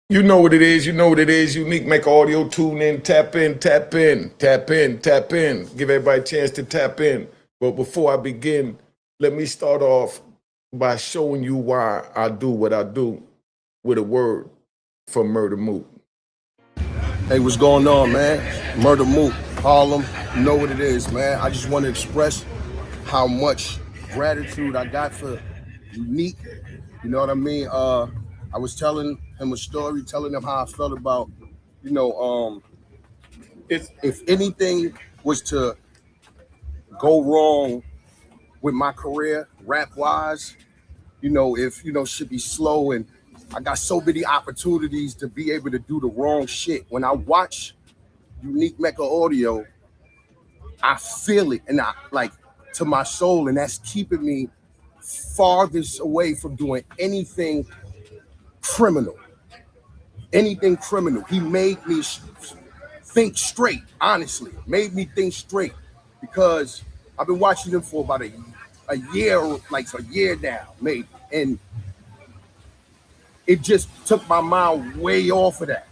You know what it is. You know what it is. Unique Mecca audio. Tune in, tap in, tap in, tap in, tap in. Give everybody a chance to tap in. But before I begin, let me start off by showing you why I do what I do with a word from Murder Moot. Hey, what's going on, man? Murder Moot, Harlem. You know what it is, man. I just want to express how much gratitude I got for Unique. You know what I mean? I was telling him a story, telling him how I felt about, if anything was to go wrong with my career, rap-wise, if, should be slow, and I got so many opportunities to be able to do the wrong shit. When I watch Unique Mecca audio, I feel it, and I like to my soul, and that's keeping me farthest away from doing anything criminal. He made me think straight, honestly. Made me think straight, because I've been watching him for about a year, like a year now, maybe. And it just took my mind way off of that.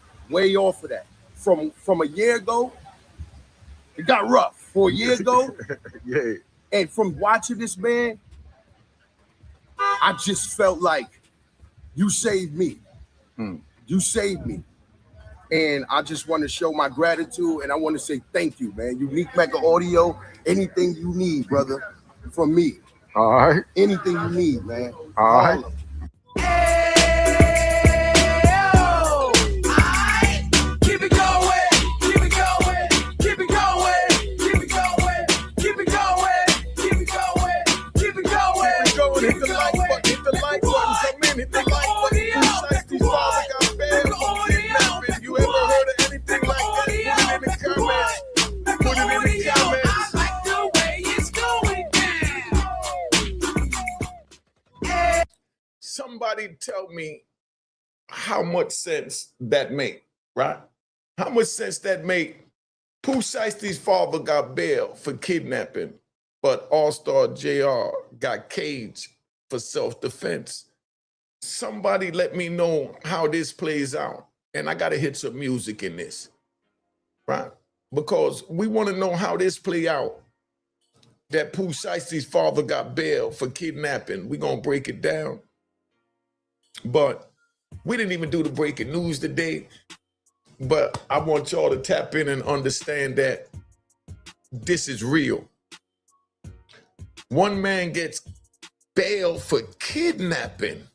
From a year ago, it got rough. For a year ago, Yeah. and from watching this man, I just felt like you saved me. You saved me. And I just want to show my gratitude, and I want to say thank you, man. Unique Mecca audio, anything you need, brother, from me. All right. Anything you need, man. All right. Harlem. Somebody tell me how much sense that make, right? How much sense that make? Pooh Shiesty's father got bail for kidnapping, but Allstar JR got caged for self-defense. Somebody let me know how this plays out. And I gotta hit some music in this, right? Because we wanna know how this play out. That Pooh Shiesty's father got bail for kidnapping. We gonna break it down. But we didn't even do the breaking news today. But I want y'all to tap in and understand that this is real. One man gets bail for kidnapping.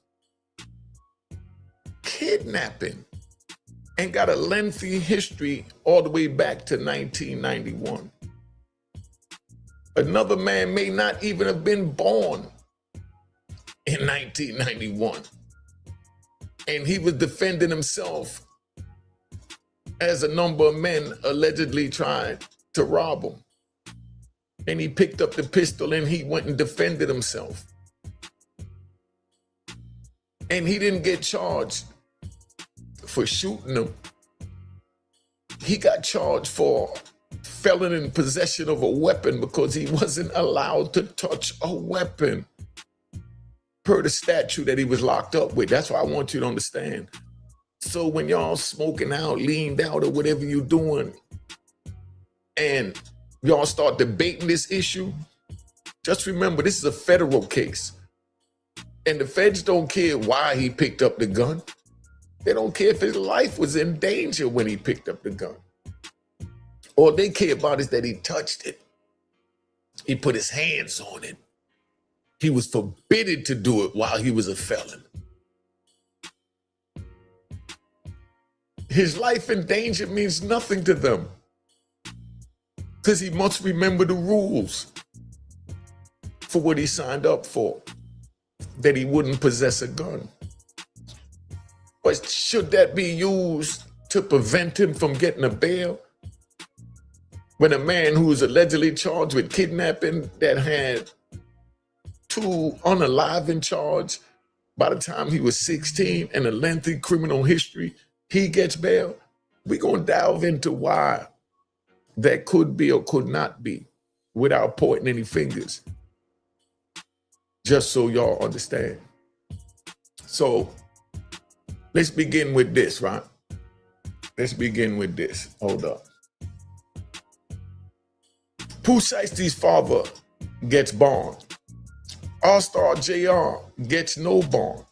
And got a lengthy history all the way back to 1991. Another man may not even have been born in 1991. And he was defending himself as a number of men allegedly tried to rob him. And he picked up the pistol and he went and defended himself. And he didn't get charged for shooting him. He got charged for felon in possession of a weapon because he wasn't allowed to touch a weapon per the statute that he was locked up with. That's what I want you to understand. So when y'all smoking out, leaned out, or whatever you're doing, and y'all start debating this issue, just remember this is a federal case. And the feds don't care why he picked up the gun. They don't care if his life was in danger when he picked up the gun. All they care about is that he touched it. He put his hands on it. He was forbidden to do it while he was a felon. His life in danger means nothing to them because he must remember the rules for what he signed up for, that he wouldn't possess a gun. But should that be used to prevent him from getting a bail? When a man who was allegedly charged with kidnapping that had 2 unalive in charge by the time he was 16 and a lengthy criminal history, he gets bail. We're going to delve into why that could be or could not be without pointing any fingers, just so y'all understand. So let's begin with this, right? Let's begin with this. Hold up. Pooh Shiesty's father gets bond. Allstar JR gets no bond.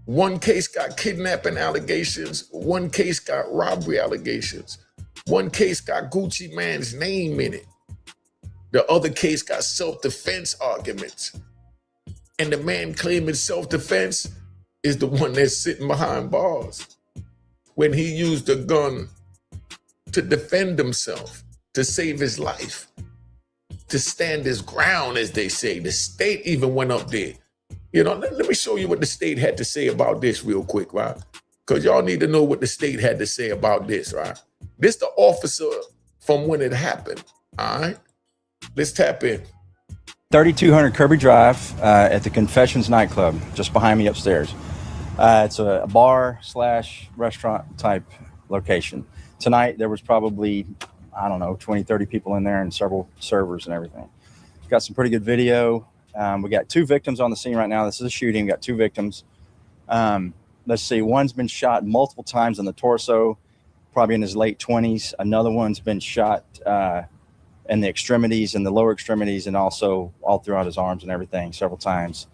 One case got kidnapping allegations. One case got robbery allegations. One case got Gucci Man's name in it. The other case got self-defense arguments. And the man claiming self-defense is the one that's sitting behind bars when he used a gun to defend himself, to save his life, to stand his ground, as they say. The state even went up there. You know, let me show you what the state had to say about this real quick, right? Because y'all need to know what the state had to say about this, right? This the officer from when it happened, all right? Let's tap in. 3200 Kirby Drive at the Confessions nightclub, just behind me upstairs. It's a bar / restaurant type location. Tonight, there was probably, I don't know, 20, 30 people in there and several servers and everything. Got some pretty good video. We got 2 victims on the scene right now. This is a shooting. We got 2 victims. Let's see, one's been shot multiple times in the torso, probably in his late 20s. Another one's been shot in the extremities and the lower extremities, and also all throughout his arms and everything several times.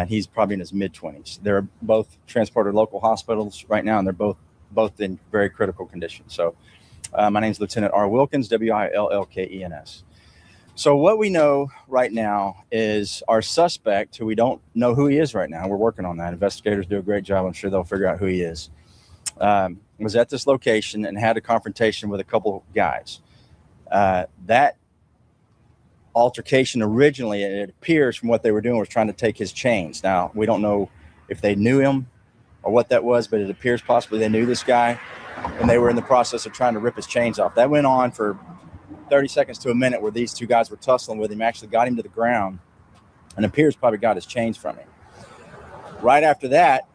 He's probably in his mid-20s. They're both transported to local hospitals right now, and they're both in very critical condition. So my name is Lieutenant R. Wilkins, Willkens. So what we know right now is our suspect, who we don't know who he is right now. We're working on that. Investigators do a great job. I'm sure they'll figure out who he is. Was at this location and had a confrontation with a couple guys. That altercation originally, it appears from what they were doing, was trying to take his chains. Now, we don't know if they knew him or what that was, but it appears possibly they knew this guy, and they were in the process of trying to rip his chains off. That went on for 30 seconds to a minute, where these 2 guys were tussling with him, actually got him to the ground, and appears probably got his chains from him. Right after that,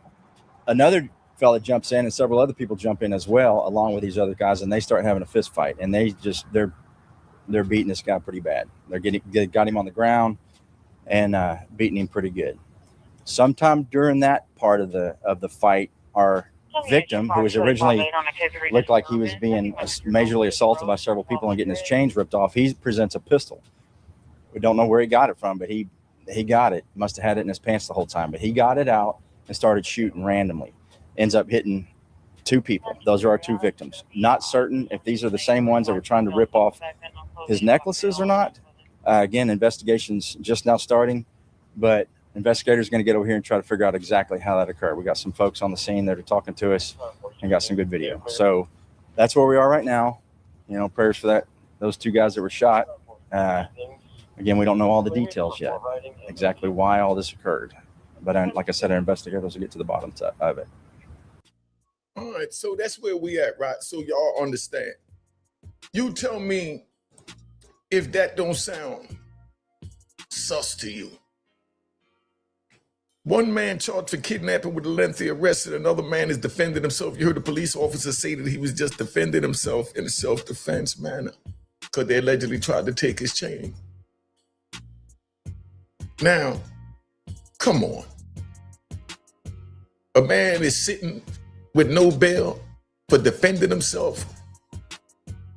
another fella jumps in, and several other people jump in as well, along with these other guys, and they start having a fist fight, and they're beating this guy pretty bad. They got him on the ground and beating him pretty good. Sometime during that part of the fight, our victim, who was originally looked like he was being majorly assaulted by several people and getting his chains ripped off, he presents a pistol. We don't know where he got it from, but he got it. Must have had it in his pants the whole time, but he got it out and started shooting randomly. Ends up hitting 2 people. Those are our 2 victims. Not certain if these are the same ones that were trying to rip off his necklaces or not. Again, investigation's just now starting, but investigators are going to get over here and try to figure out exactly how that occurred. We got some folks on the scene that are talking to us and got some good video. So that's where we are right now. You know, prayers for those 2 guys that were shot. Again, we don't know all the details yet, exactly why all this occurred. But like I said, our investigators will get to the bottom of it. All right, so that's where we at, right? So y'all understand. You tell me if that don't sound sus to you. One man charged for kidnapping with a lengthy arrest, and another man is defending himself. You heard the police officer say that he was just defending himself in a self-defense manner because they allegedly tried to take his chain. Now, come on. A man is sitting with no bail for defending himself,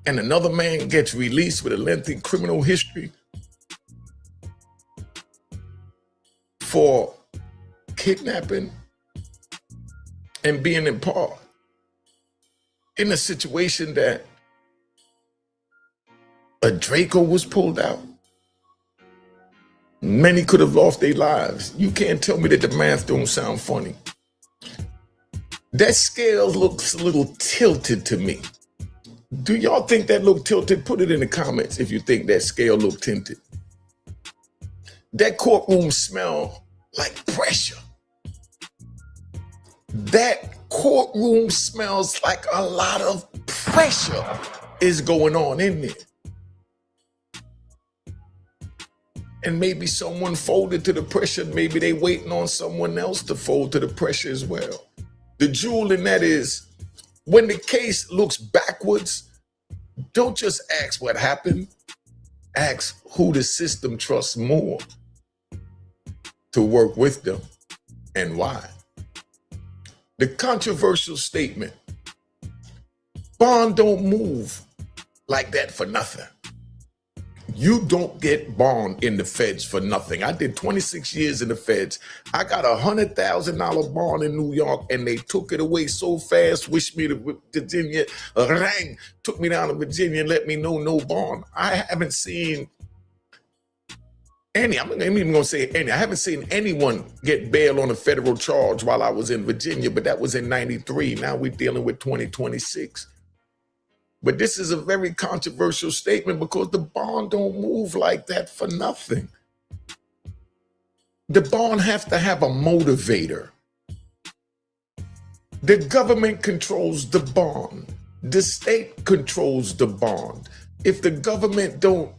and another man gets released with a lengthy criminal history for kidnapping and being in part in a situation that a Draco was pulled out. Many could have lost their lives. You can't tell me that the math don't sound funny. That scale looks a little tilted to me. Do y'all think that looked tilted? Put it in the comments if you think that scale looked tinted. That courtroom smell like pressure. That courtroom smells like a lot of pressure is going on in there. And maybe someone folded to the pressure. Maybe they waiting on someone else to fold to the pressure as well. The jewel in that is, when the case looks backwards, don't just ask what happened. Ask who the system trusts more to work with them and why. The controversial statement, bond don't move like that for nothing. You don't get bond in the feds for nothing. I did 26 years in the feds. I got $100,000 bond in New York and they took it away so fast, wished me to Virginia, rang, took me down to Virginia and let me know no bond. I haven't seen any, I'm even gonna say any, I haven't seen anyone get bail on a federal charge while I was in Virginia, but that was in 93. Now we're dealing with 2026. But this is a very controversial statement because the bond don't move like that for nothing. The bond have to have a motivator. The government controls the bond. The state controls the bond. If the government don't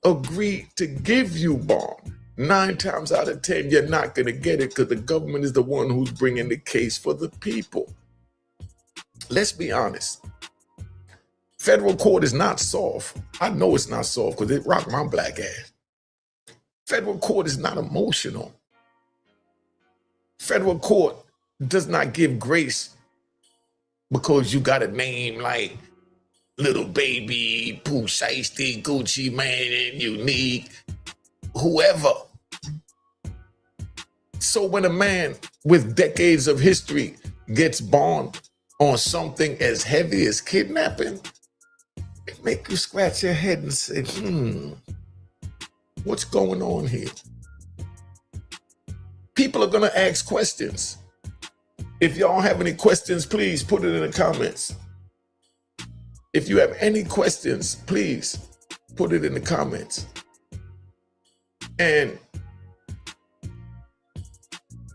agree to give you bond, 9 times out of 10, you're not going to get it because the government is the one who's bringing the case for the people. Let's be honest. Federal court is not soft. I know it's not soft because it rocked my black ass. Federal court is not emotional. Federal court does not give grace because you got a name like Little Baby, Pooh Shiesty, Gucci Man, Unique, whoever. So when a man with decades of history gets bond on something as heavy as kidnapping, it make you scratch your head and say, what's going on here? People are gonna ask questions. If y'all have any questions, please put it in the comments. If you have any questions, please put it in the comments. And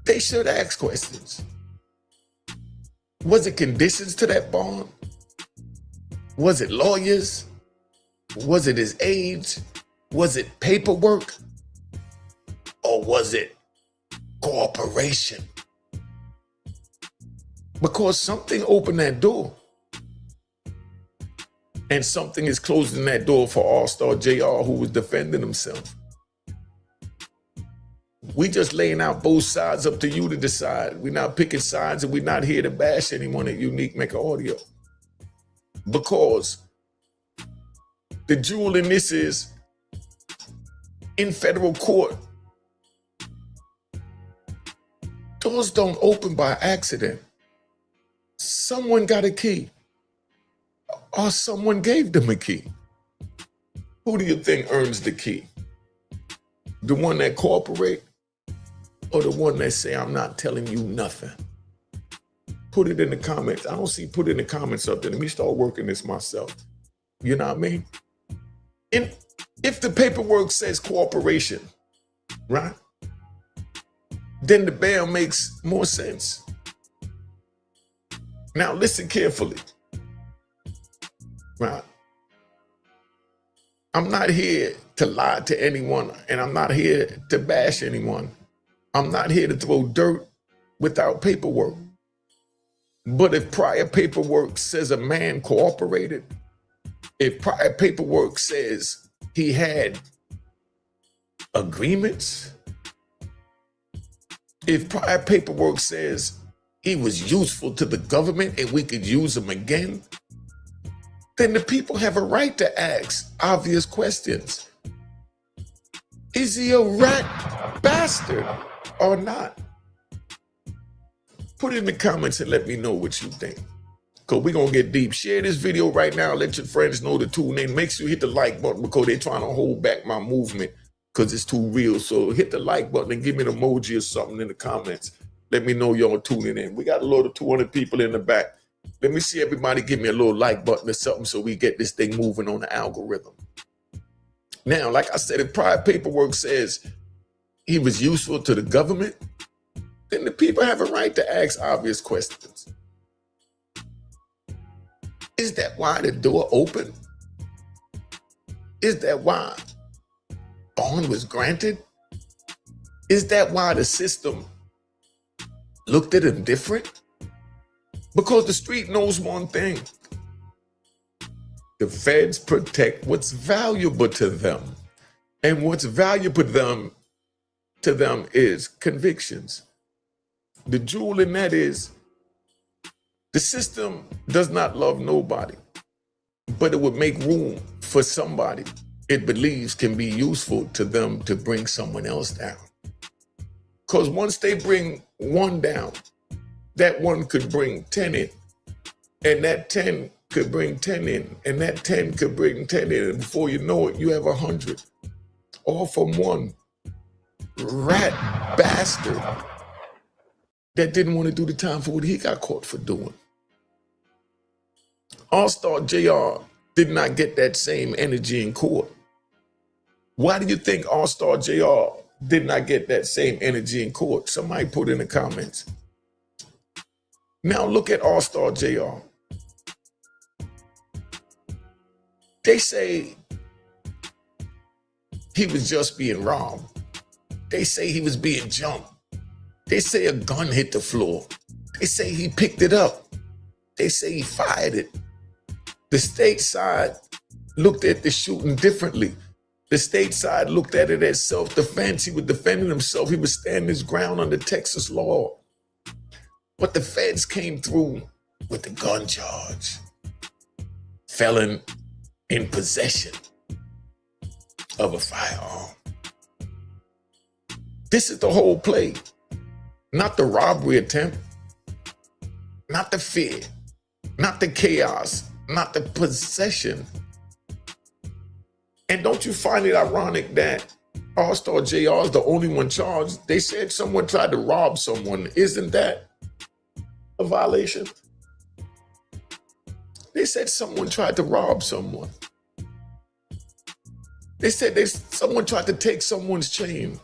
they should ask questions. Was it conditions to that bond? Was it lawyers? Was it his age? Was it paperwork? Or was it cooperation? Because something opened that door. And something is closing that door for Allstar JR, who was defending himself. We just laying out both sides up to you to decide. We're not picking sides and we're not here to bash anyone at Unique Mecca Audio. Because the jewel in this is, in federal court, doors don't open by accident. Someone got a key, or someone gave them a key. Who do you think earns the key? The one that cooperate, or the one that say, I'm not telling you nothing? Put it in the comments. I don't see put it in the comments up there. Let me start working this myself. You know what I mean? And if the paperwork says cooperation, right? Then the bail makes more sense. Now listen carefully. Right? I'm not here to lie to anyone, and I'm not here to bash anyone. I'm not here to throw dirt without paperwork. But if prior paperwork says a man cooperated, if prior paperwork says he had agreements, if prior paperwork says he was useful to the government and we could use him again, then the people have a right to ask obvious questions. Is he a rat bastard or not? Put it in the comments and let me know what you think. Because we're going to get deep. Share this video right now. Let your friends know to tune in. Make sure you hit the like button because they're trying to hold back my movement because it's too real. So hit the like button and give me an emoji or something in the comments. Let me know y'all tuning in. We got a load of 200 people in the back. Let me see everybody give me a little like button or something so we get this thing moving on the algorithm. Now, like I said, if prior paperwork says he was useful to the government, then the people have a right to ask obvious questions. Is that why the door opened? Is that why bond was granted? Is that why the system looked at him different? Because the street knows one thing. The feds protect what's valuable to them. And what's valuable to them is convictions. The jewel in that is The system does not love nobody, but it would make room for somebody it believes can be useful to them to bring someone else down. Because once they bring one down, that one could bring 10 in, and that 10 could bring 10 in, and that 10 could bring 10 in, and before you know it, you have 100. All from one rat bastard that didn't want to do the time for what he got caught for doing. Allstar JR did not get that same energy in court. Why do you think Allstar JR did not get that same energy in court? Somebody put in the comments. Now look at Allstar JR. They say he was just being robbed. They say he was being jumped. They say a gun hit the floor. They say he picked it up. They say he fired it. The state side looked at the shooting differently. The state side looked at it as self-defense. He was defending himself. He was standing his ground under Texas law. But the feds came through with the gun charge. Felon in possession of a firearm. This is the whole play. Not the robbery attempt, not the fear, not the chaos, not the possession. And don't you find it ironic that Allstar JR is the only one charged? They said someone tried to rob someone. Isn't that a violation? They said someone tried to rob someone. They said someone tried to take someone's chain,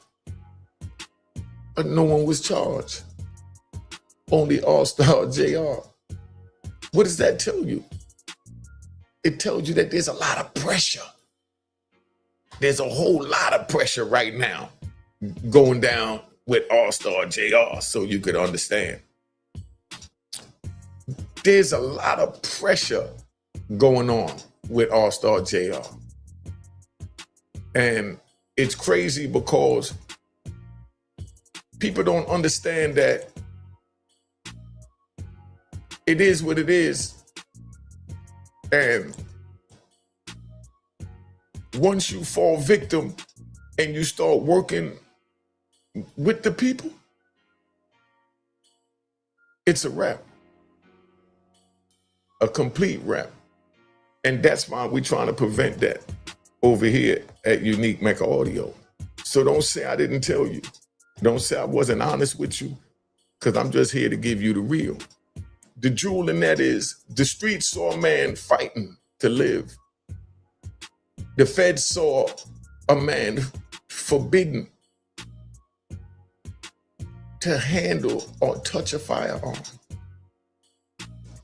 but no one was charged. Only Allstar JR. What does that tell you? It tells you that there's a lot of pressure. There's a whole lot of pressure right now going down with Allstar JR, so you could understand. There's a lot of pressure going on with Allstar JR. And it's crazy because people don't understand that it is what it is. And once you fall victim and you start working with the people, it's a wrap. A complete wrap. And that's why we're trying to prevent that over here at Unique Mecca Audio. So don't say I didn't tell you. Don't say I wasn't honest with you, because I'm just here to give you the real. The jewel in that is the streets saw a man fighting to live. The feds saw a man forbidden to handle or touch a firearm.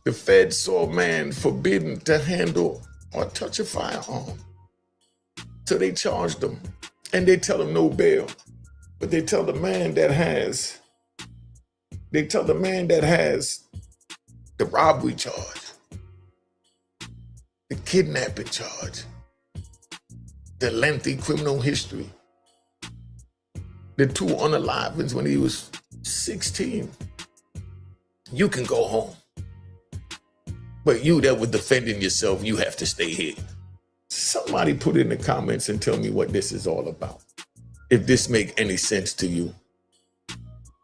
The feds saw a man forbidden to handle or touch a firearm. So they charged him, and they tell him no bail. But they tell the man that has the robbery charge, the kidnapping charge, the lengthy criminal history, the 2 unalivings when he was 16. You can go home. But you that was defending yourself, you have to stay here. Somebody put in the comments and tell me what this is all about. If this make any sense to you.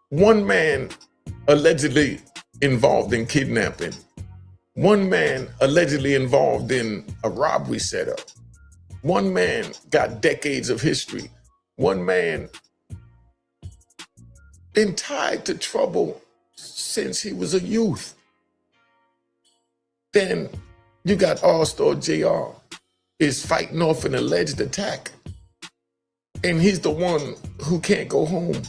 One man allegedly involved in kidnapping. One man allegedly involved in a robbery setup. One man got decades of history. One man been tied to trouble since he was a youth. Then you got Allstar JR is fighting off an alleged attack. And he's the one who can't go home.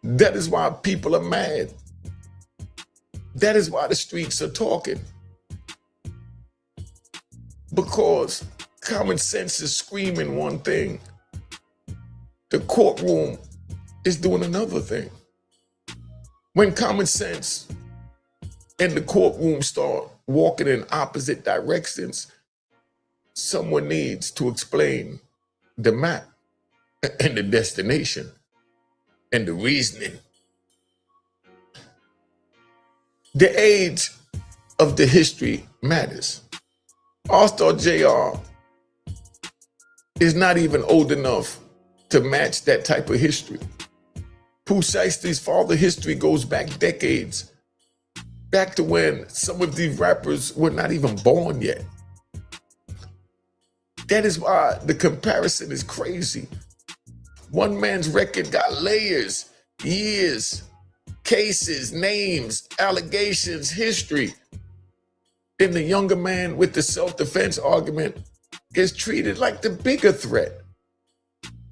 That is why people are mad. That is why the streets are talking. Because common sense is screaming one thing. The courtroom is doing another thing. When common sense and the courtroom start walking in opposite directions, someone needs to explain the map and the destination and the reasoning. The age of the history matters. Allstar JR is not even old enough to match that type of history. Pooh Shiesty's father history goes back decades, back to when some of these rappers were not even born yet. That is why the comparison is crazy. One man's record got layers, years, cases, names, allegations, history. Then the younger man with the self-defense argument is treated like the bigger threat.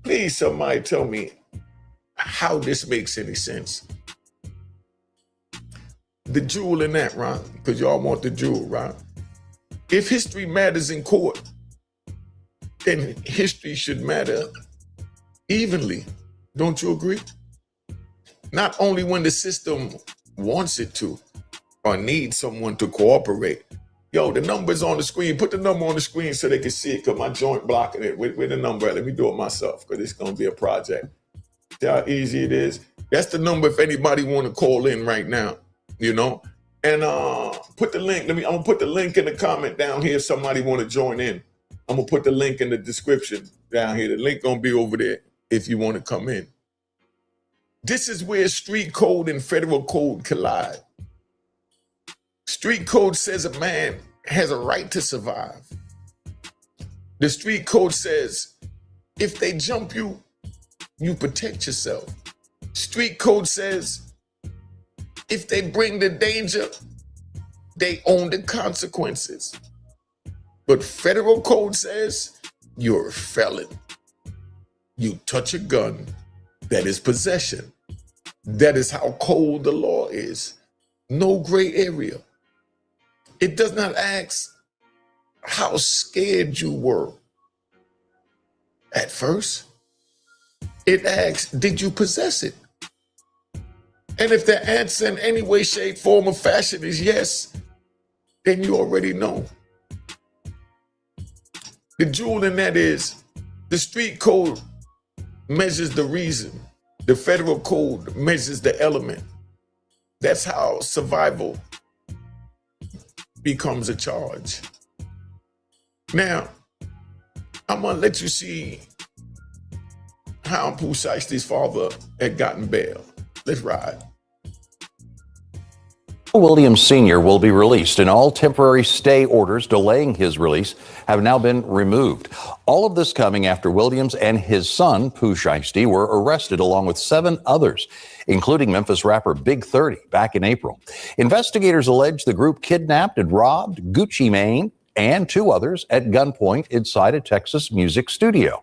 Please, somebody tell me how this makes any sense. The jewel in that, right? Because y'all want the jewel, right? If history matters in court, then history should matter evenly. Don't you agree? Not only when the system wants it to or needs someone to cooperate. Yo, the number's on the screen. Put the number on the screen so they can see it, because my joint blocking it. With the number, let me do it myself, because it's going to be a project. See how easy it is? That's the number if anybody want to call in right now, you know? And put the link. I'm going to put the link in the comment down here if somebody want to join in. I'm going to put the link in the description down here. The link going to be over there if you want to come in. This is where street code and federal code collide. Street code says a man has a right to survive. The street code says if they jump you, you protect yourself. Street code says if they bring the danger, they own the consequences. But federal code says you're a felon. You touch a gun, that is possession. That is how cold the law is. No gray area. It does not ask how scared you were at first. It asks, did you possess it? And if the answer in any way, shape, form, or fashion is yes, then you already know. The jewel in that is the street code measures the reason. The federal code measures the element. That's how survival becomes a charge. Now, I'm gonna let you see how Pooh Shiesty's father had gotten bail. Let's ride. Williams Sr. will be released, and all temporary stay orders delaying his release have now been removed. All of this coming after Williams and his son, Pooh Shiesty, were arrested along with 7 others, including Memphis rapper Big 30, back in April. Investigators allege the group kidnapped and robbed Gucci Mane and 2 others at gunpoint inside a Texas music studio.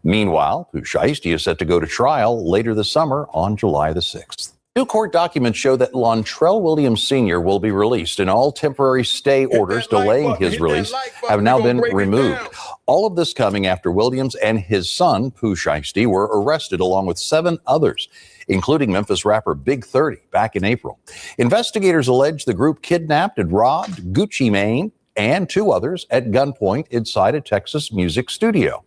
Meanwhile, Pooh Shiesty is set to go to trial later this summer on July the 6th. New court documents show that Lontrell Williams Sr. will be released, and all temporary stay orders delaying his release have now been removed. All of this coming after Williams and his son, Pooh Shiesty, were arrested along with 7 others, including Memphis rapper Big 30, back in April. Investigators allege the group kidnapped and robbed Gucci Mane and 2 others at gunpoint inside a Texas music studio.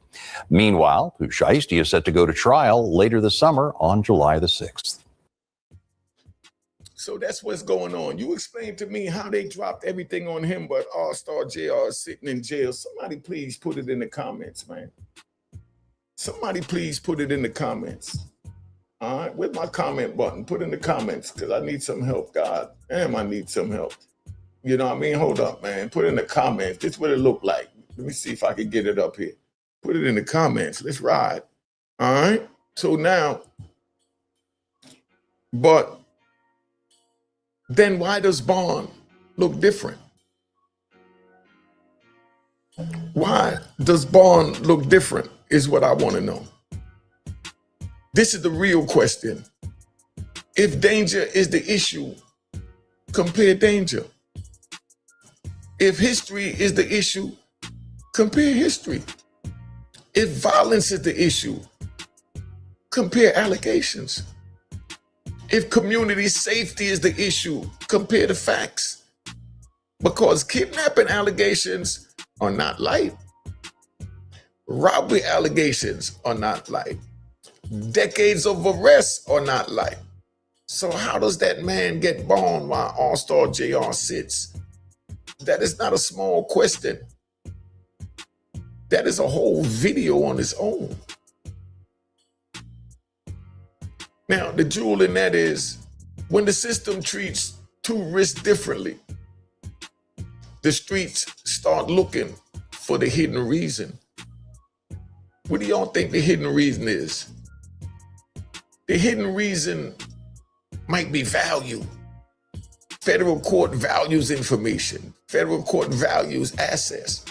Meanwhile, Pooh Shiesty is set to go to trial later this summer on July the 6th. So that's what's going on. You explain to me how they dropped everything on him, but Allstar JR is sitting in jail. Somebody please put it in the comments, man. Somebody please put it in the comments. All right, with my comment button, put in the comments, because I need some help, God. Damn, I need some help. You know what I mean? Hold up, man. Put in the comments. This is what it looked like. Let me see if I can get it up here. Put it in the comments. Let's ride. All right. So now, but then why does Bond look different? Why does Bond look different is what I want to know. This is the real question. If danger is the issue, compare danger. If history is the issue, compare history. If violence is the issue, compare allegations. If community safety is the issue, compare the facts. Because kidnapping allegations are not light. Robbery allegations are not light. Decades of arrests are not light. So how does that man get bond while Allstar JR sits? That is not a small question. That is a whole video on its own. Now, the jewel in that is when the system treats two risks differently, the streets start looking for the hidden reason. What do y'all think the hidden reason is? The hidden reason might be value. Federal court values information. Federal court values access.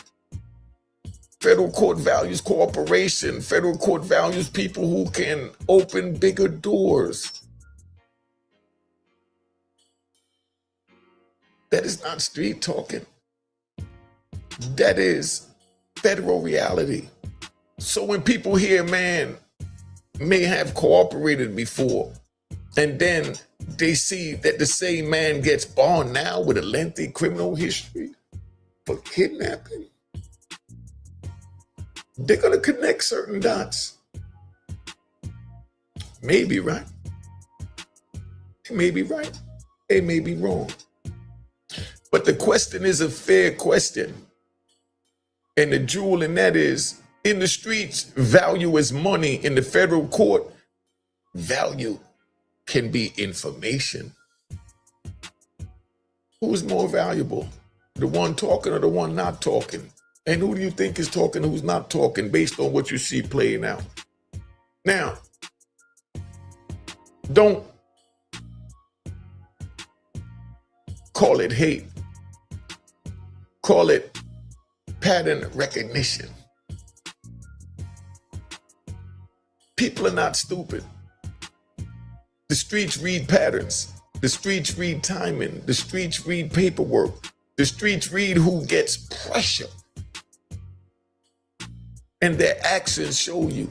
Federal court values cooperation. Federal court values people who can open bigger doors. That is not street talking. That is federal reality. So when people hear, man, may have cooperated before, and then they see that the same man gets bond now with a lengthy criminal history for kidnapping, they're going to connect certain dots. Maybe right. They may be right. They may be wrong. But the question is a fair question. And the jewel in that is, in the streets, value is money. In the federal court, value can be information. Who's more valuable? The one talking or the one not talking? And who do you think is talking, who's not talking, based on what you see playing out? Now, don't call it hate. Call it pattern recognition. People are not stupid. The streets read patterns. The streets read timing. The streets read paperwork. The streets read who gets pressure. And their actions show you.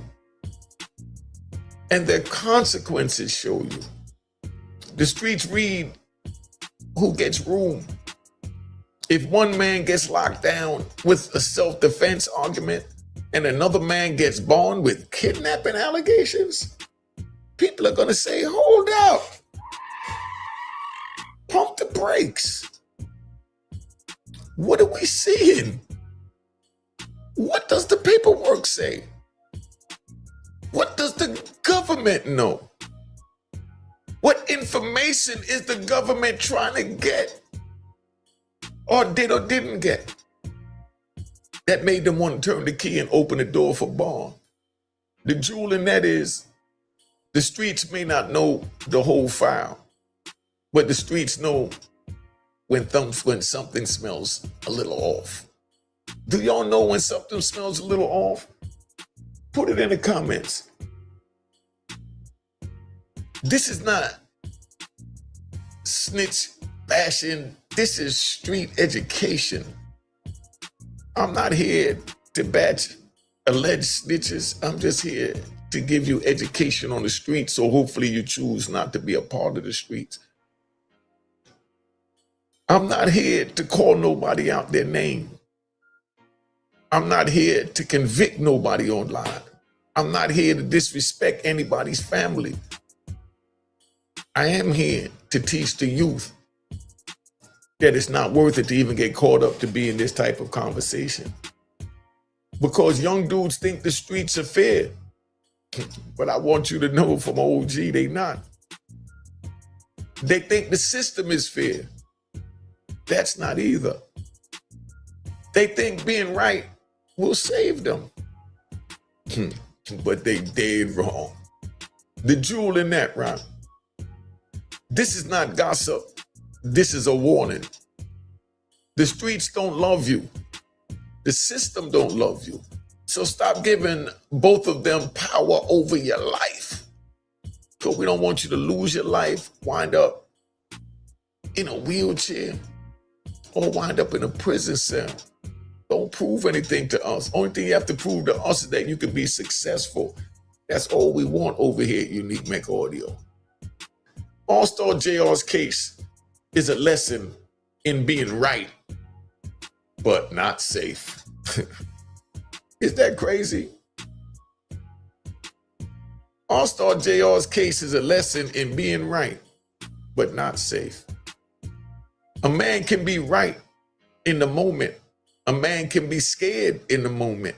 And their consequences show you. The streets read who gets room. If one man gets locked down with a self-defense argument and another man gets bond with kidnapping allegations, people are going to say, hold up. Pump the brakes. What are we seeing? What does the paperwork say? What does the government know? What information is the government trying to get? Or did or didn't get? That made them want to turn the key and open the door for bond. The jewel in that is, the streets may not know the whole file, but the streets know when something smells a little off. Do y'all know when something smells a little off? Put it in the comments. This is not snitch bashing. This is street education. I'm not here to batch alleged snitches. I'm just here to give you education on the streets, so hopefully you choose not to be a part of the streets. I'm not here to call nobody out their name. I'm not here to convict nobody online. I'm not here to disrespect anybody's family. I am here to teach the youth that it's not worth it to even get caught up to be in this type of conversation. Because young dudes think the streets are fair. But I want you to know from OG, they not. They think the system is fair. That's not either. They think being right will save them. But they dead wrong. The jewel in that, right? This is not gossip. This is a warning. The streets don't love you. The system don't love you. So stop giving both of them power over your life. Because we don't want you to lose your life, wind up in a wheelchair, or wind up in a prison cell. Don't prove anything to us. Only thing you have to prove to us is that you can be successful. That's all we want over here at Unique Mecca Audio. Allstar JR's case is a lesson in being right, but not safe. Is that crazy? Allstar JR's case is a lesson in being right, but not safe. A man can be right in the moment. A man can be scared in the moment.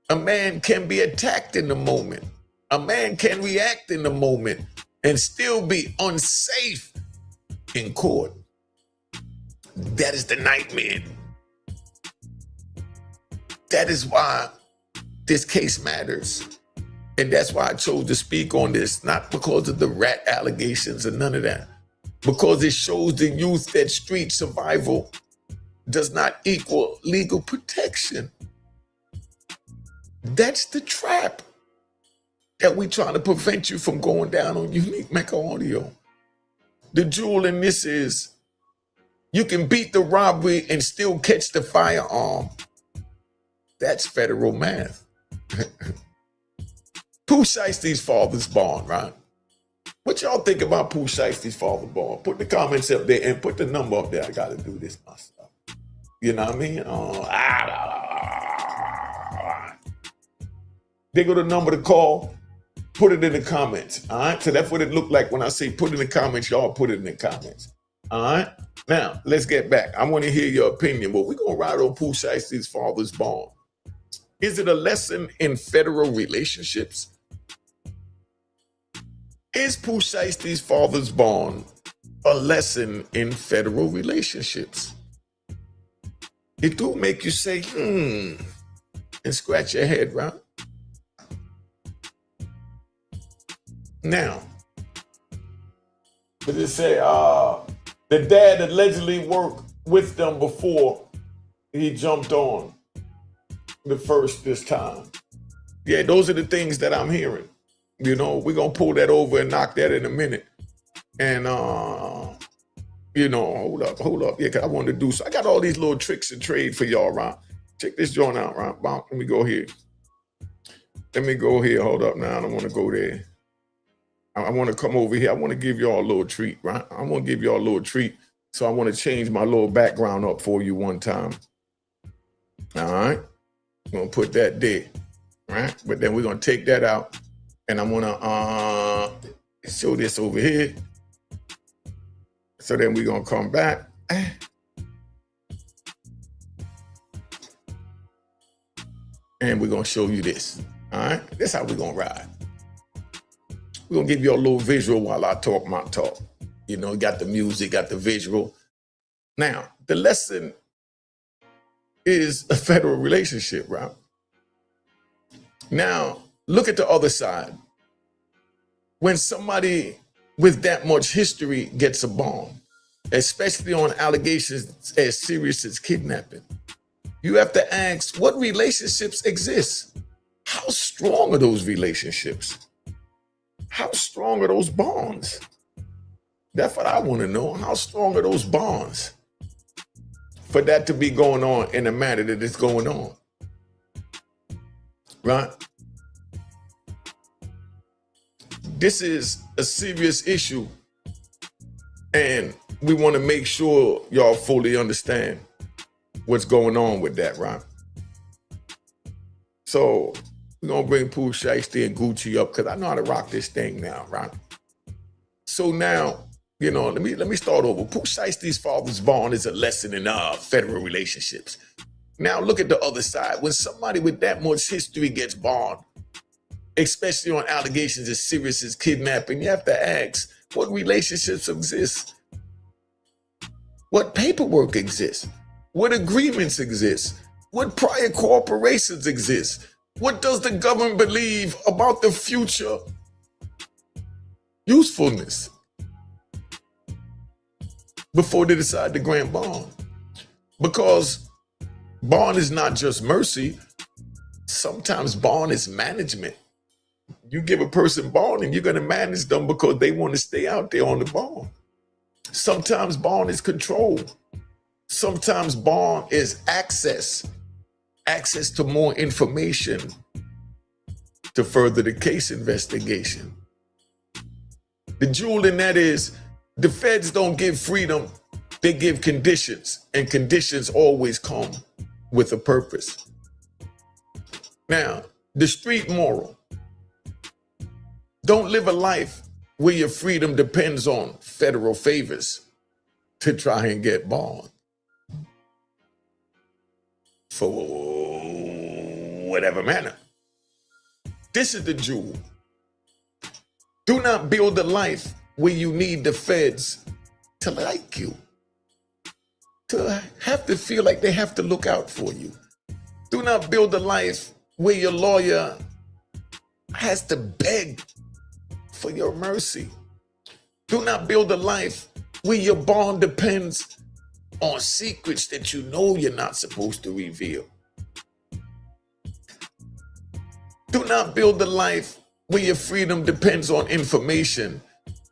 A man can be attacked in the moment. A man can react in the moment and still be unsafe in court. That is the nightmare. That is why this case matters. And that's why I chose to speak on this, not because of the rat allegations or none of that, because it shows the youth that street survival does not equal legal protection. That's the trap that we're trying to prevent you from going down on Unique Mecca Audio. The jewel in this is you can beat the robbery and still catch the firearm. That's federal math. Pooh Shiesty's father's bond, right? What y'all think about Pooh Shiesty's father's bond? Put the comments up there and put the number up there. I got to do this myself. You know what I mean? They go the number to call. Put it in the comments. All right. So that's what it looked like when I say put it in the comments. Y'all put it in the comments. All right. Now let's get back. I want to hear your opinion, but we're gonna ride on Pooh Shiesty's father's bond. Is it a lesson in federal relationships? Is Pooh Shiesty's father's bond a lesson in federal relationships? It do make you say, and scratch your head, right? Now, but it say, the dad allegedly worked with them before he jumped on this time. Yeah, those are the things that I'm hearing. You know, we're going to pull that over and knock that in a minute. And, you know, hold up. Yeah, because I wanted to do so. I got all these little tricks and trade for y'all, right? Check this joint out, right? Let me go here. Hold up now. I don't want to go there. I want to come over here. I want to give y'all a little treat, right? I want to give y'all a little treat. So I want to change my little background up for you one time. All right. I'm going to put that there, right? But then we're going to take that out. And I'm going to show this over here. So then we're going to come back. And we're going to show you this. All right. This is how we're going to ride. We're going to give you a little visual while I talk my talk. You know, got the music, got the visual. Now, the lesson is a federal relationship, right? Now, look at the other side. When somebody with that much history gets a bond, especially on allegations as serious as kidnapping, you have to ask, what relationships exist? How strong are those relationships? How strong are those bonds? That's what I want to know. How strong are those bonds for that to be going on in the manner that it's going on? Right? This is a serious issue, and we want to make sure y'all fully understand what's going on with that, right? So we're going to bring Pooh Shiesty and Gucci up because I know how to rock this thing now, right? So now, you know, let me start over. Pooh Shiesty's father's bond is a lesson in federal relationships. Now look at the other side. When somebody with that much history gets bond, especially on allegations as serious as kidnapping, you have to ask, what relationships exist? What paperwork exists? What agreements exist? What prior corporations exist? What does the government believe about the future usefulness before they decide to grant bond? Because bond is not just mercy. Sometimes bond is management. You give a person bond and you're going to manage them because they want to stay out there on the bond. Sometimes bond is control. Sometimes bond is access to more information to further the case investigation. The jewel in that is the feds don't give freedom, they give conditions, and conditions always come with a purpose. Now, the street moral. Don't live a life where your freedom depends on federal favors to try and get bond for whatever manner. This is the jewel. Do not build a life where you need the feds to like you, to have to feel like they have to look out for you. Do not build a life where your lawyer has to beg for your mercy. Do not build a life where your bond depends on secrets that you know you're not supposed to reveal. Do not build a life where your freedom depends on information.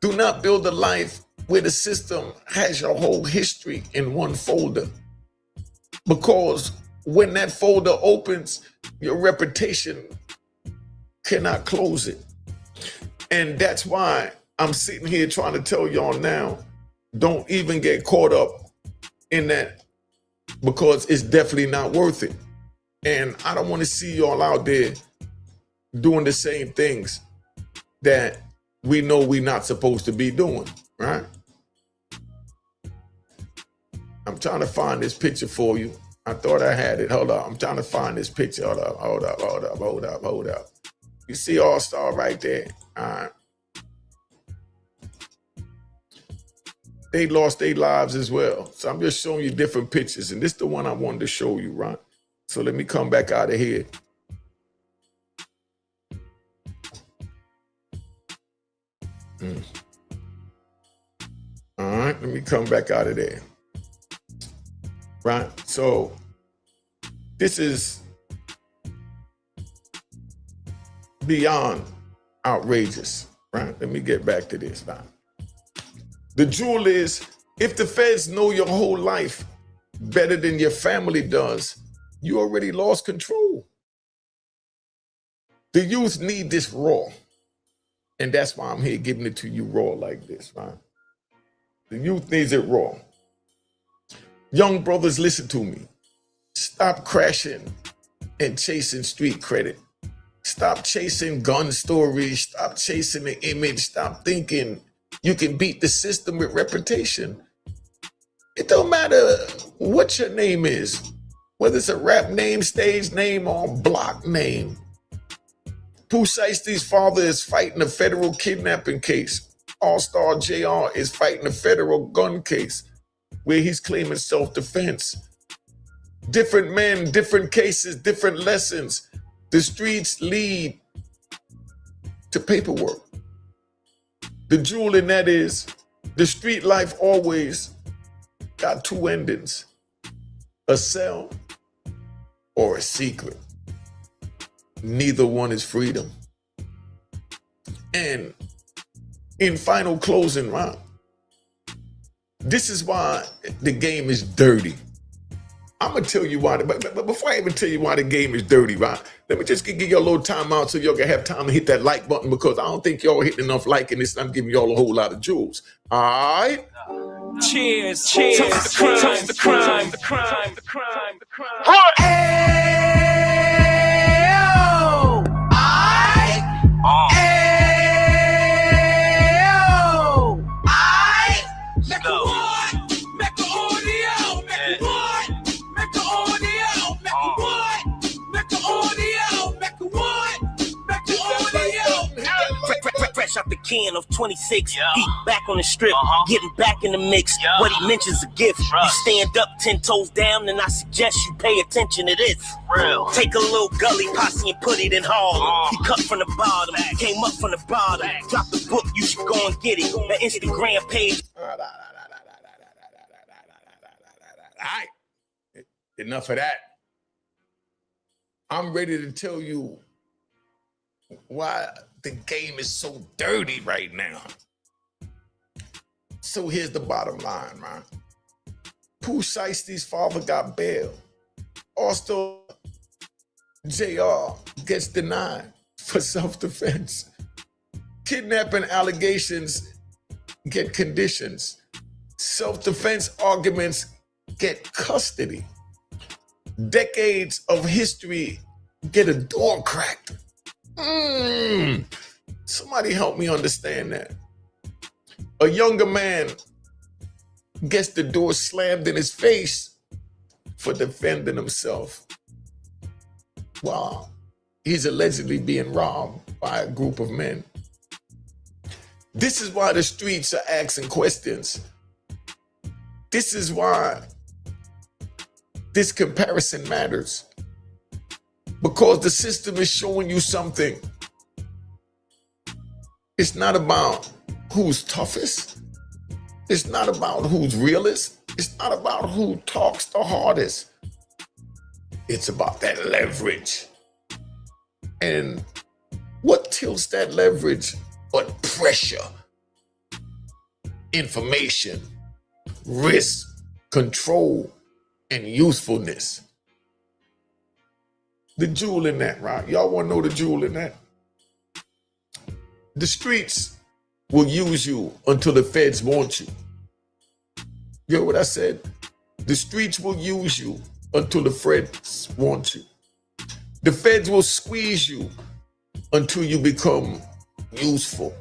Do not build a life where the system has your whole history in one folder. Because when that folder opens, your reputation cannot close it. And that's why I'm sitting here trying to tell y'all now, don't even get caught up in that, because it's definitely not worth it. And I don't want to see y'all out there doing the same things that we know we're not supposed to be doing, right? I'm trying to find this picture for you. I thought I had it. Hold up. I'm trying to find this picture. Hold up. You see Allstar right there? All right. They lost their lives as well. So I'm just showing you different pictures. And this is the one I wanted to show you, right? So let me come back out of here. All right, let me come back out of there. Right, so this is beyond outrageous, right? Let me get back to this now. The jewel is, if the feds know your whole life better than your family does, you already lost control. The youth need this raw. And that's why I'm here giving it to you raw like this, right? The youth needs it raw. Young brothers, listen to me. Stop crashing and chasing street credit. Stop chasing gun stories. Stop chasing the image. Stop thinking you can beat the system with reputation. It don't matter what your name is, whether it's a rap name, stage name, or block name. Pooh Shiesty's father is fighting a federal kidnapping case. Allstar JR is fighting a federal gun case where he's claiming self-defense. Different men, different cases, different lessons. The streets lead to paperwork. The jewel in that is the street life always got two endings, a cell or a secret. Neither one is freedom. And in final closing round, this is why the game is dirty. I'm gonna tell you why, but before I even tell you why the game is dirty, right? Let me just give you a little time out so y'all can have time to hit that like button, because I don't think y'all hitting enough liking this. I'm giving y'all a whole lot of jewels. All right? Cheers, cheers, toast the crime, the crime. Fresh out the can of 26, he back on the strip, getting back in the mix. What he mentions a gift. You stand up 10 toes down, and I suggest you pay attention to this. Take a little gully posse and put it in Harlem. He cut from the bottom, came up from the bottom. Drop the book, you should go and get it. The Instagram page. All right. Enough of that. I'm ready to tell you why the game is so dirty right now. So here's the bottom line, man. Pooh Shiesty's father got bail. Allstar JR gets denied for self-defense. Kidnapping allegations get conditions. Self-defense arguments get custody. Decades of history get a door cracked. Somebody help me understand that. A younger man gets the door slammed in his face for defending himself. Wow. He's allegedly being robbed by a group of men. This is why the streets are asking questions. This is why this comparison matters. Because the system is showing you something. It's not about who's toughest. It's not about who's realest. It's not about who talks the hardest. It's about that leverage. And what tilts that leverage but pressure, information, risk, control, and usefulness. The jewel in that, right? Y'all want to know the jewel in that? The streets will use you until the feds want you. You hear what I said? The streets will use you until the feds want you. The feds will squeeze you until you become useful.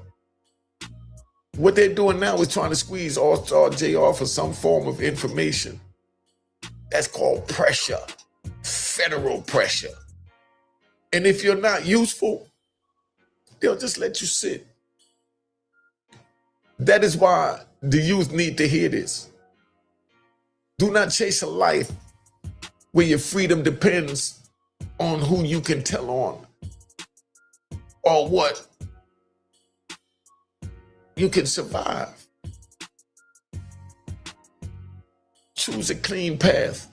What they're doing now is trying to squeeze Allstar JR for some form of information. That's called pressure, federal pressure. And if you're not useful, they'll just let you sit. That is why the youth need to hear this. Do not chase a life where your freedom depends on who you can tell on or what you can survive. Choose a clean path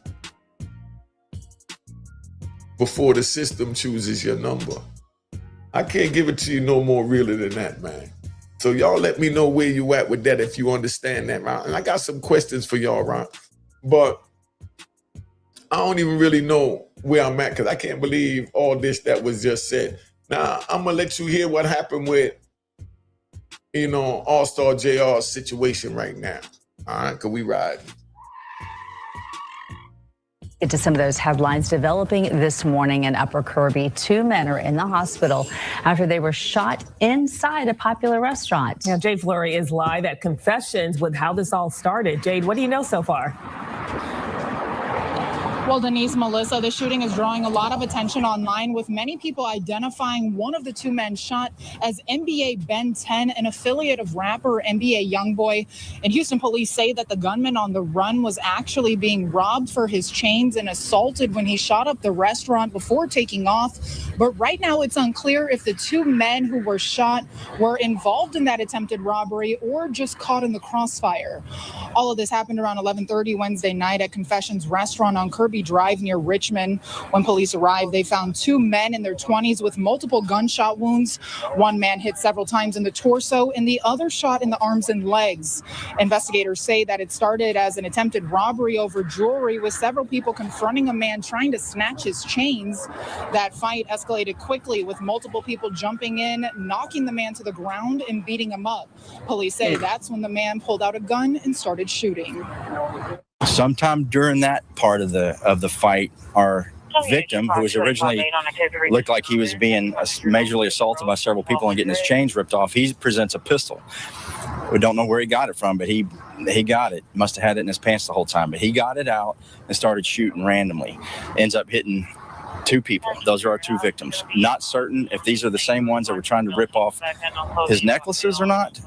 before the system chooses your number. I can't give it to you no more realer than that, man. So y'all let me know where you at with that if you understand that, right? And I got some questions for y'all, right? But I don't even really know where I'm at because I can't believe all this that was just said. Now, I'm going to let you hear what happened with, Allstar JR's situation right now. All right, because we ride. Get to some of those headlines developing this morning in Upper Kirby. 2 men are in the hospital after they were shot inside a popular restaurant. Now, Jade Fleury is live at Confessions with how this all started. Jade, what do you know so far? Well, Denise, Melissa, the shooting is drawing a lot of attention online, with many people identifying one of the 2 men shot as NBA Ben 10, an affiliate of rapper NBA Youngboy. And Houston police say that the gunman on the run was actually being robbed for his chains and assaulted when he shot up the restaurant before taking off. But right now, it's unclear if the 2 men who were shot were involved in that attempted robbery or just caught in the crossfire. All of this happened around 11:30 Wednesday night at Confessions restaurant on Kirby Drive near Richmond. When police arrived, they found 2 men in their 20s with multiple gunshot wounds. One man hit several times in the torso and the other shot in the arms and legs. Investigators say that it started as an attempted robbery over jewelry, with several people confronting a man trying to snatch his chains. That fight escalated quickly, with multiple people jumping in, knocking the man to the ground and beating him up. Police say that's when the man pulled out a gun and started shooting. Sometime during that part of the fight, our victim, who was originally looked like he was being majorly assaulted by several people and getting his chains ripped off, he presents a pistol. We don't know where he got it from, but he got it. Must have had it in his pants the whole time, but he got it out and started shooting randomly. Ends up hitting 2 people. Those are our 2 victims. Not certain if these are the same ones that were trying to rip off his necklaces or not.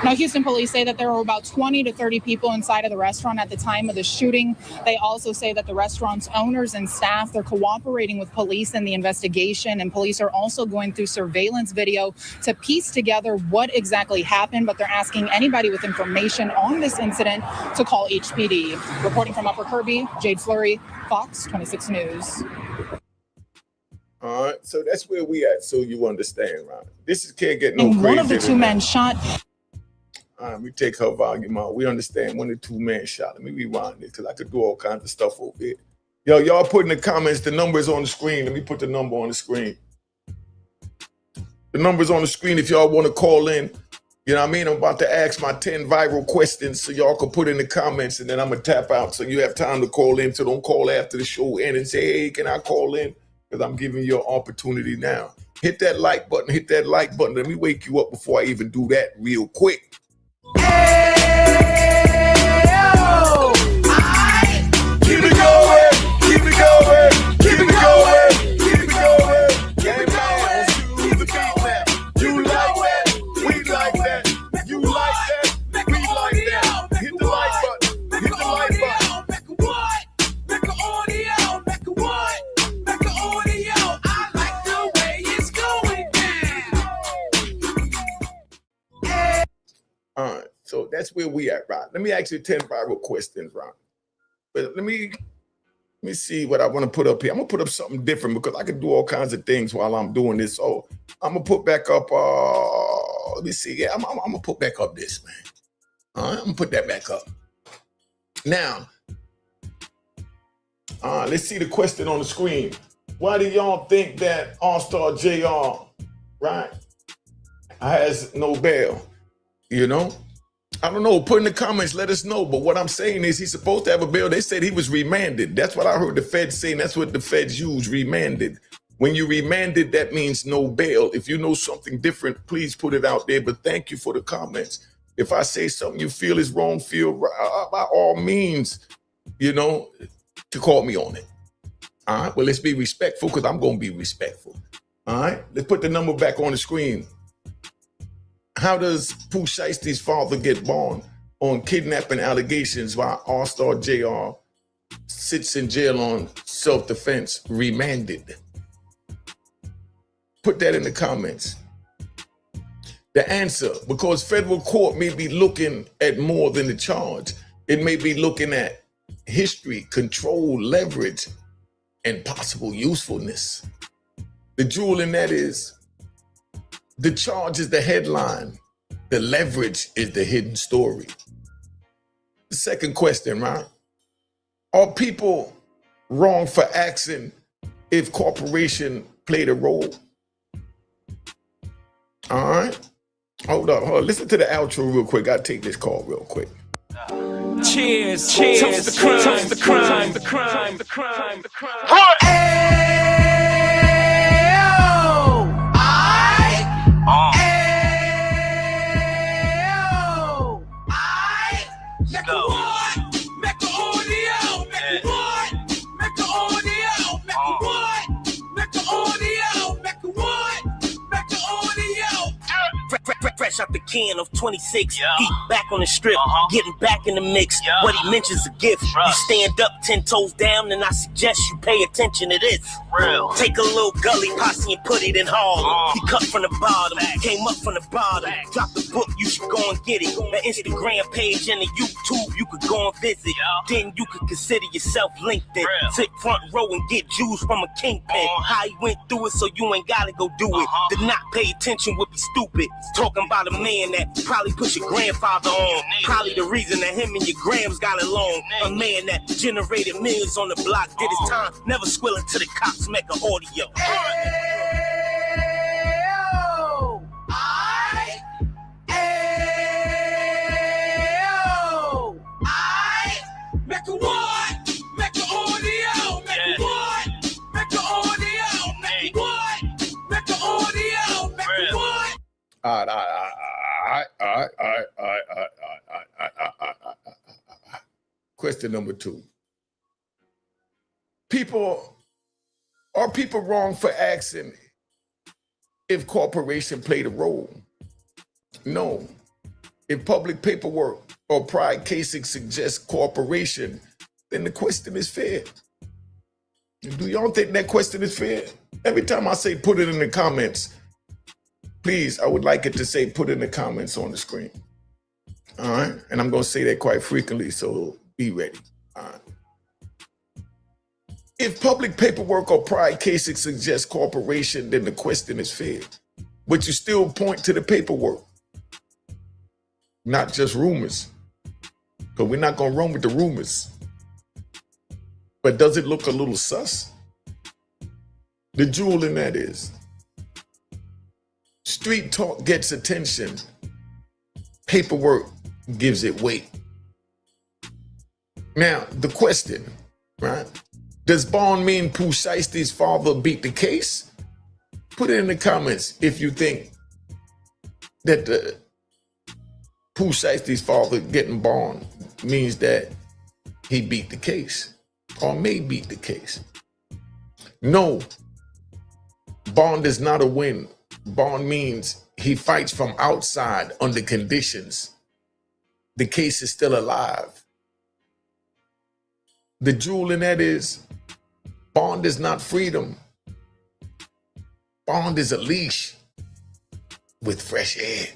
Now, Houston police say that there were about 20 to 30 people inside of the restaurant at the time of the shooting. They also say that the restaurant's owners and staff, they're cooperating with police in the investigation, and police are also going through surveillance video to piece together what exactly happened, but they're asking anybody with information on this incident to call HPD. Reporting from Upper Kirby, Jade Fleury, Fox 26 News. All right, so that's where we at, so you understand, right? This can't get no crazier. And one of the 2 men shot. All right, we take her volume out. We understand when the 2 men shot. Let me rewind this because I could do all kinds of stuff over here. Yo, y'all put in the comments, the number is on the screen. Let me put the number on the screen. The number's on the screen if y'all want to call in. You know what I mean? I'm about to ask my 10 viral questions so y'all can put in the comments, and then I'm going to tap out so you have time to call in. So don't call after the show end and say, hey, can I call in? because I'm giving you an opportunity now. Hit that like button. Hit that like button. Let me wake you up before I even do that real quick. Keep it going. Keep it going. Keep it going. Keep it going. Hey man, to the beat now. You like that? We like that. You like that? We like that. Hit the like button. Hit the like button. Mecca what? Mecca audio. Mecca what? Mecca audio. I like the way it's going down. All right, so that's where we at, right? Let me ask you 10 viral questions, right? But let me see what I want to put up here. I'm gonna put up something different because I can do all kinds of things while I'm doing this. So I'm gonna put back up. Let me see. Yeah, I'm gonna put back up this, man. All right, I'm gonna put that back up. Now, let's see the question on the screen. Why do y'all think that Allstar JR, right, has no bail? You know, I don't know. Put in the comments, let us know. But what I'm saying is he's supposed to have a bail. They said he was remanded. That's what I heard the feds saying. That's what the feds use, remanded. When you remanded, that means no bail. If you know something different, please put it out there. But thank you for the comments. If I say something you feel is wrong, feel right, by all means, you know, to call me on it. All right. Well, let's be respectful because I'm going to be respectful. All right. Let's put the number back on the screen. How does Pooh Shiesty's father get bond on kidnapping allegations while Allstar JR sits in jail on self-defense, remanded? Put that in the comments. The answer, because federal court may be looking at more than the charge. It may be looking at history, control, leverage, and possible usefulness. The jewel in that is the charge is the headline. The leverage is the hidden story. The second question, right? Are people wrong for asking if corporation played a role? All right. Hold up. Listen to the outro real quick. I'll take this call real quick. Cheers, cheers, toast the crime, toast the crime, the crime, the crime, the crime. Mecca what? Mecca audio. Mecca what? Mecca audio. Mecca what? Mecca audio. Mecca what? Mecca audio. Fresh out the can of 26. He back on the strip, getting back in the mix. What he mentions a gift. You stand up 10 toes down, and I suggest you pay attention to this. Real. Take a little gully posse and put it in Harlem. He cut from the bottom, came up from the bottom. Drop the book, you should go and get it. The Instagram page and the YouTube, you could go and visit. Then you could consider yourself LinkedIn. Sit front row and get Jews from a kingpin. How he went through it, so you ain't gotta go do it. To not pay attention would be stupid. Talking about a man that probably put your grandfather on. Probably the reason that him and your grams got along. A man that generated millions on the block, did his time, never squilling to the cops, Mecca audio. Mecca what? Mecca audio. Mecca what? Mecca audio. Mecca what? Mecca audio. Mecca what? All right. Question number 2. Are people wrong for asking if corporation played a role? No. If public paperwork or prior casing suggests corporation, then the question is fair. Do y'all think that question is fair? Every time I say put it in the comments, please, I would like it to say put it in the comments on the screen. All right? And I'm going to say that quite frequently, so be ready. All right. If public paperwork or prior casing suggests corporation, then the question is fair. But you still point to the paperwork, not just rumors. Because we're not going to run with the rumors. But does it look a little sus? The jewel in that is, street talk gets attention. Paperwork gives it weight. Now, the question, right? Does bond mean Pooh Shiesty's father beat the case? Put it in the comments if you think that the Pooh Shiesty's father getting bond means that he beat the case or may beat the case. No, bond is not a win. Bond means he fights from outside under conditions. The case is still alive. The jewel in that is, bond is not freedom. Bond is a leash with fresh air.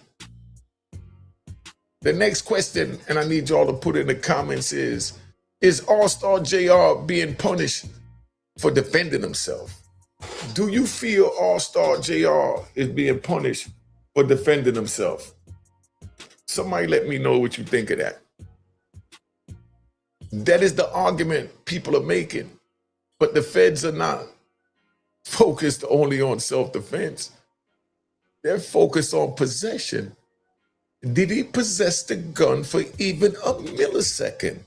The next question, and I need y'all to put in the comments, is Allstar JR being punished for defending himself? Do you feel Allstar JR is being punished for defending himself? Somebody let me know what you think of that. That is the argument people are making, but the feds are not focused only on self-defense. They're focused on possession. Did he possess the gun for even a millisecond?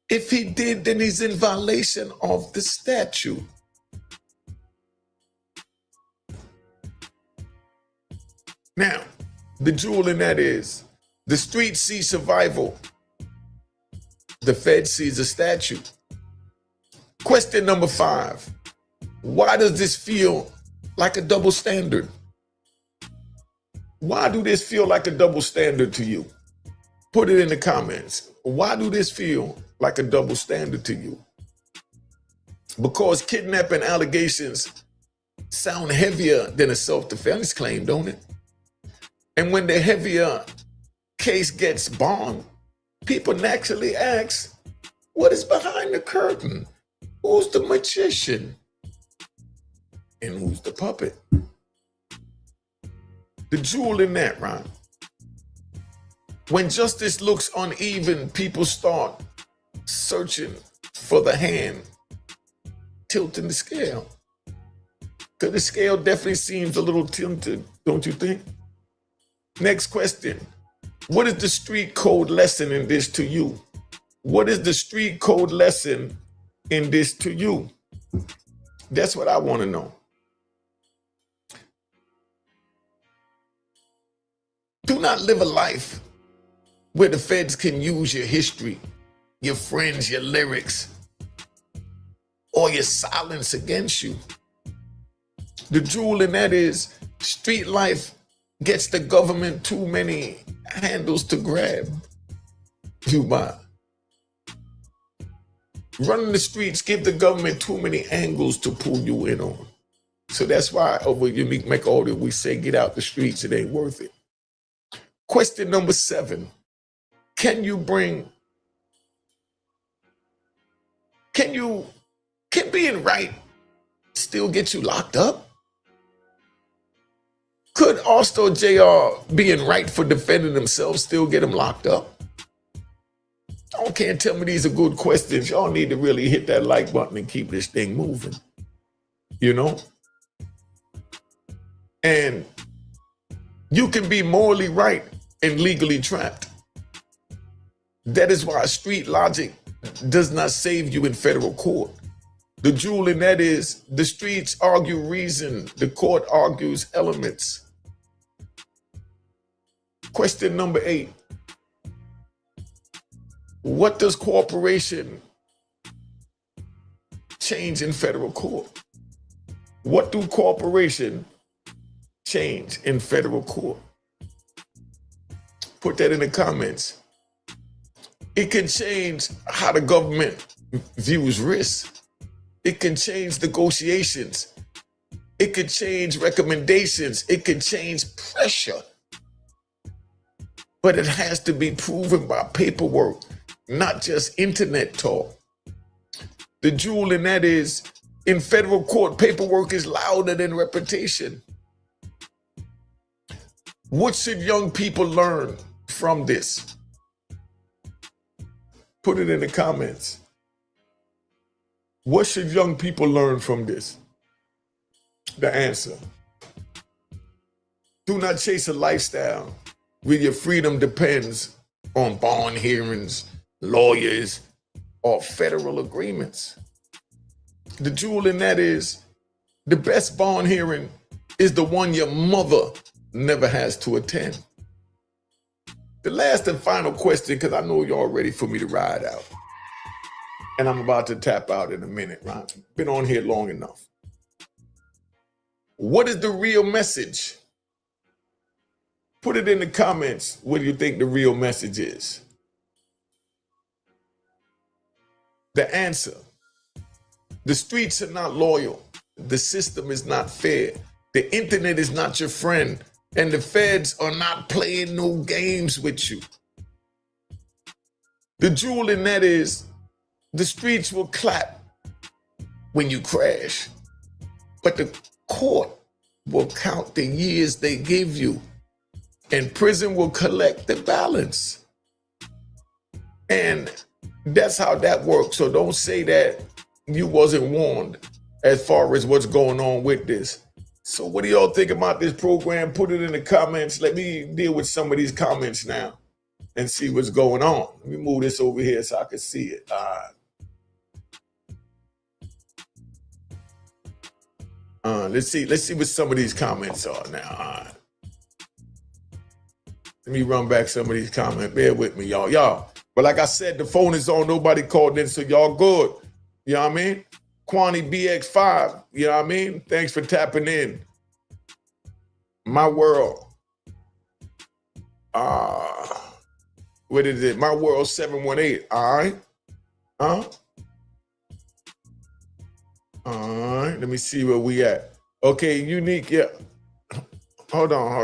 If he did, then he's in violation of the statute. Now, the jewel in that is, the streets see survival. The Fed sees a statute. Question number 5. Why does this feel like a double standard? Why do this feel like a double standard to you? Put it in the comments. Why do this feel like a double standard to you? Because kidnapping allegations sound heavier than a self-defense claim, don't it? And when the heavier case gets bond, people naturally ask, what is behind the curtain? Who's the magician? And who's the puppet? The jewel in that, Ron. When justice looks uneven, people start searching for the hand tilting the scale. Because the scale definitely seems a little tilted, don't you think? Next question. What is the street code lesson in this to you? What is the street code lesson in this to you? That's what I want to know. Do not live a life where the feds can use your history, your friends, your lyrics, or your silence against you. The jewel in that is, street life gets the government too many handles to grab you by. Running the streets give the government too many angles to pull you in on. So that's why over Unique Mecca Audio we say get out the streets, it ain't worth it. Question number 7. Can being right still get you locked up? Could Allstar JR being right for defending himself still get him locked up? Y'all can't tell me these are good questions. Y'all need to really hit that like button and keep this thing moving. You know? And you can be morally right and legally trapped. That is why street logic does not save you in federal court. The jewel in that is, the streets argue reason, the court argues elements. Question number 8. What does cooperation change in federal court? What do cooperation change in federal court? Put that in the comments. It can change how the government views risk. It can change negotiations. It can change recommendations. It can change pressure. But it has to be proven by paperwork, not just internet talk. The jewel in that is, in federal court, paperwork is louder than reputation. What should young people learn from this? Put it in the comments. What should young people learn from this? The answer. Do not chase a lifestyle where your freedom depends on bond hearings, lawyers, or federal agreements. The jewel in that is the best bond hearing is the one your mother never has to attend. The last and final question, because I know y'all ready for me to ride out. And I'm about to tap out in a minute, right? Been on here long enough. What is the real message? Put it in the comments. What do you think the real message is? The answer. The streets are not loyal. The system is not fair. The internet is not your friend. And the feds are not playing no games with you. The jewel in that is the streets will clap when you crash, but the court will count the years they give you, and prison will collect the balance. And that's how that works. So don't say that you wasn't warned as far as what's going on with this. So what do y'all think about this program? Put it in the comments. Let me deal with some of these comments now and see what's going on. Let me move this over here so I can see it. All right. Let's see what some of these comments are now. All right. Let me run back some of these comments. Bear with me, y'all. But like I said, the phone is on. Nobody called in, so y'all good. You know what I mean? Kwani BX5, you know what I mean? Thanks for tapping in. My World. What is it? My World 718. All right. All right. Let me see where we at. Okay, unique. Yeah. Hold on.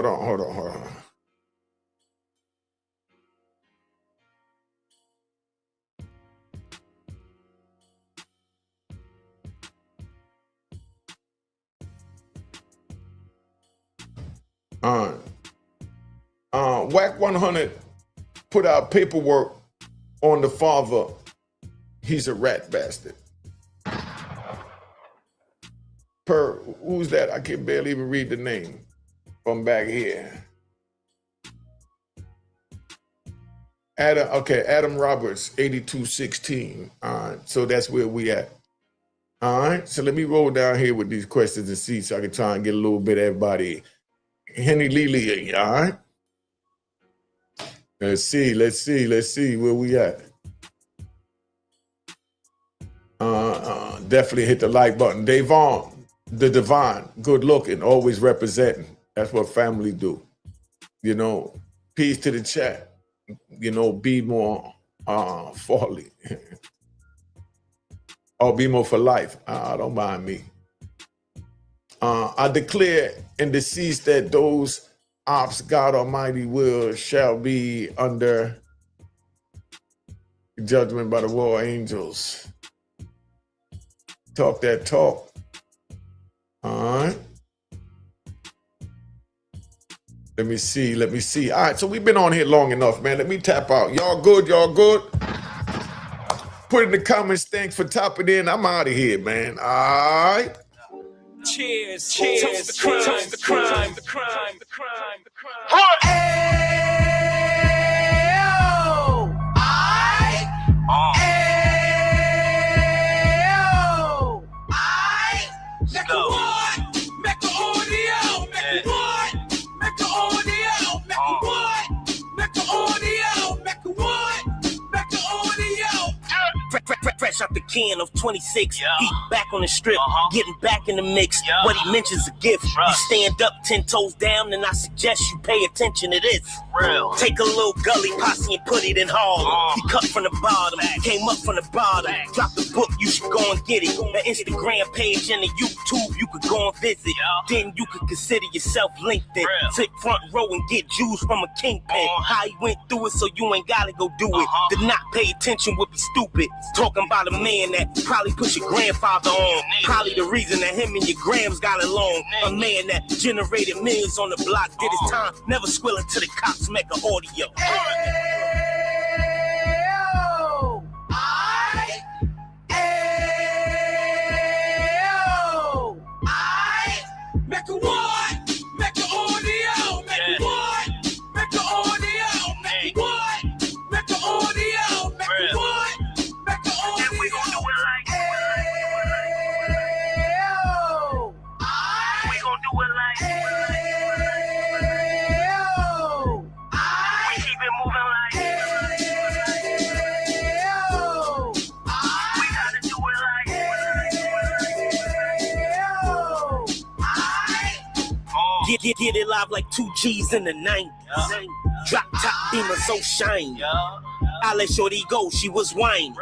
Whack 100 put out paperwork on the father. He's a rat bastard. Who's that? I can barely even read the name from back here. Adam Roberts, 8216. All right, so that's where we at. All right, so let me roll down here with these questions and see so I can try and get a little bit of everybody. Henny Lely, all right? Let's see where we at. Definitely hit the like button. Davon, the divine, good looking, always representing. That's what family do. You know, peace to the chat. You know, be more Farley. Or be more for life. Don't mind me. I declare and decease that those ops God Almighty shall be under judgment by the war angels. Talk that talk. All right. Let me see. All right, so we've been on here long enough, man. Let me tap out. Y'all good? Put in the comments, thanks for tapping in. I'm out of here, man. All right. Cheers. Toast the crime. Mecca audio. Fresh out the can of 26, he back on the strip, getting back in the mix. What he mentions a gift. You stand up 10 toes down, and I suggest you pay attention to this. Take a little gully posse and put it in Harlem. He cut from the bottom, came up from the bottom. Drop the book, you should go and get it. The Instagram page and the YouTube, you could go and visit. Then you could consider yourself LinkedIn. Sit front row and get Jews from a kingpin. How he went through it, so you ain't gotta go do it. To not pay attention would be stupid. Talking about a man that probably put your grandfather on. Probably the reason that him and your grams got along. A man that generated millions on the block, did his time, never squilling to the cops, Mecca audio. Mecca what? Mecca audio. Mecca what? Mecca audio. Mecca what? Mecca audio. Mecca what? Mecca audio. And we gon' do it like Get it live like 2 G's in the 90s. Drop top beamer so shiny. I let shorty go, she was wine.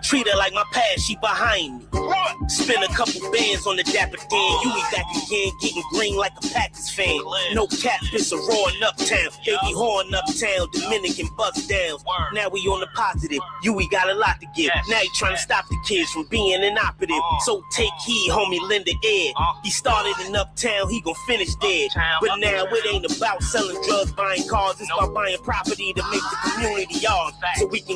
Treat her like my past, she behind me. Spend a couple bands on the Dapper Dan. You be back again, getting green like a Packers fan. No cap, it's a roaring uptown. Baby horn uptown, Dominican bust downs. Now we on the positive, we got a lot to give. Now you trying to stop the kids from being inoperative. So take heed, homie, lend the air. He started in uptown, he gon' finish there. But now it ain't about selling drugs, buying cars. It's about buying property to make the community ours. So we can